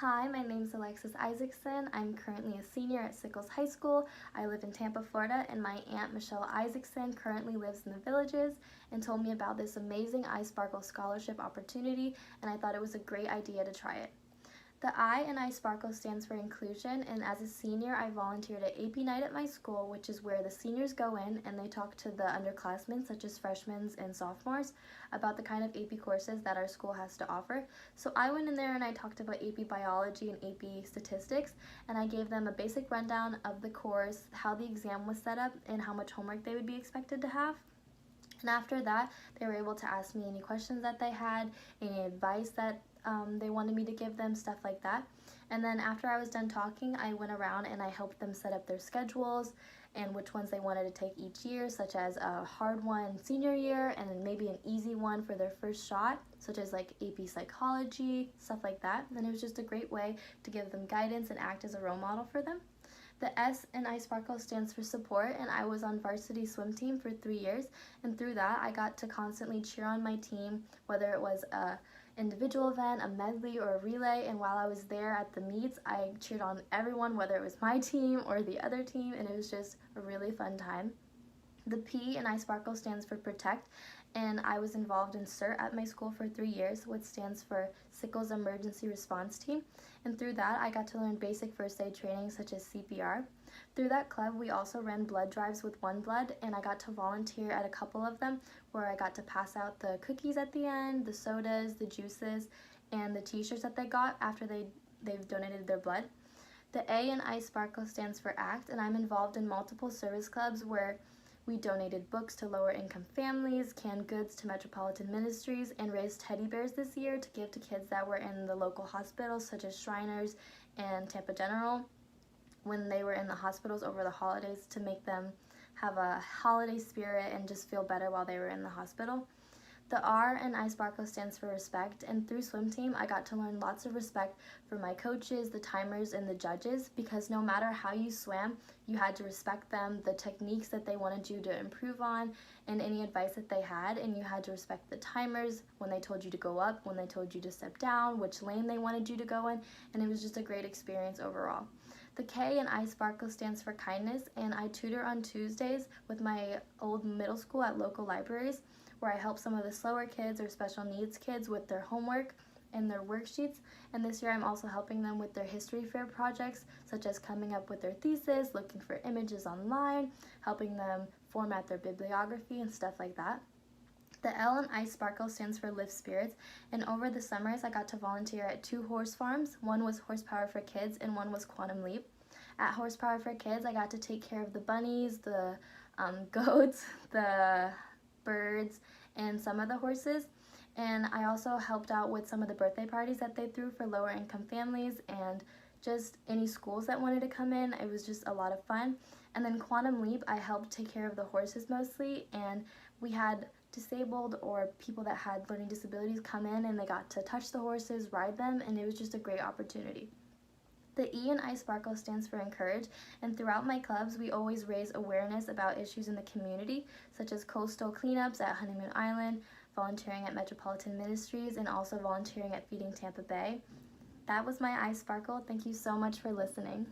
Hi, my name is Alexis Isaacson. I'm currently a senior at Sickles High School. I live in Tampa, Florida, and my aunt Michelle Isaacson currently lives in the Villages and told me about this amazing iSparkle scholarship opportunity, and I thought it was a great idea to try it. The I in iSparkle stands for inclusion, and as a senior, I volunteered at AP night at my school, which is where the seniors go in and they talk to the underclassmen, such as freshmen and sophomores, about the kind of AP courses that our school has to offer. So I went in there and I talked about AP biology and AP statistics, and I gave them a basic rundown of the course, how the exam was set up, and how much homework they would be expected to have. And after that, they were able to ask me any questions that they had, any advice that they wanted me to give them, stuff like that. And then after I was done talking, I went around and I helped them set up their schedules and which ones they wanted to take each year, such as a hard one senior year and then maybe an easy one for their first shot, such as like AP psychology, stuff like that. And it was just a great way to give them guidance and act as a role model for them. The S in iSparkle stands for support, and I was on varsity swim team for 3 years, and through that I got to constantly cheer on my team, whether it was a individual event, a medley, or a relay. And while I was there at the meets, I cheered on everyone, whether it was my team or the other team, and it was just a really fun time. The P in iSparkle stands for protect, and I was involved in CERT at my school for 3 years, which stands for Sickles Emergency Response Team, and through that I got to learn basic first aid training such as CPR. Through that club, we also ran blood drives with One Blood, and I got to volunteer at a couple of them where I got to pass out the cookies at the end, the sodas, the juices, and the t-shirts that they got after they've donated their blood. The A in iSparkle stands for ACT, and I'm involved in multiple service clubs where we donated books to lower income families, canned goods to Metropolitan Ministries, and raised teddy bears this year to give to kids that were in the local hospitals such as Shriners and Tampa General when they were in the hospitals over the holidays to make them have a holiday spirit and just feel better while they were in the hospital. The R in iSparkle stands for respect, and through swim team I got to learn lots of respect for my coaches, the timers, and the judges, because no matter how you swam, you had to respect them, the techniques that they wanted you to improve on, and any advice that they had, and you had to respect the timers when they told you to go up, when they told you to step down, which lane they wanted you to go in, and it was just a great experience overall. The K in iSparkle stands for kindness, and I tutor on Tuesdays with my old middle school at local libraries, where I help some of the slower kids or special needs kids with their homework and their worksheets. And this year I'm also helping them with their history fair projects, such as coming up with their thesis, looking for images online, helping them format their bibliography and stuff like that. The L in iSparkle stands for Lift Spirits, and over the summers I got to volunteer at 2 horse farms. One was Horsepower for Kids and one was Quantum Leap. At Horsepower for Kids I got to take care of the bunnies, the goats, the birds, and some of the horses, and I also helped out with some of the birthday parties that they threw for lower income families and just any schools that wanted to come in. It was just a lot of fun. And then Quantum Leap, I helped take care of the horses mostly, and we had disabled or people that had learning disabilities come in and they got to touch the horses, ride them, and it was just a great opportunity. The E in iSparkle stands for encourage, and throughout my clubs we always raise awareness about issues in the community, such as coastal cleanups at Honeymoon Island, volunteering at Metropolitan Ministries, and also volunteering at Feeding Tampa Bay. That was my iSparkle. Thank you so much for listening.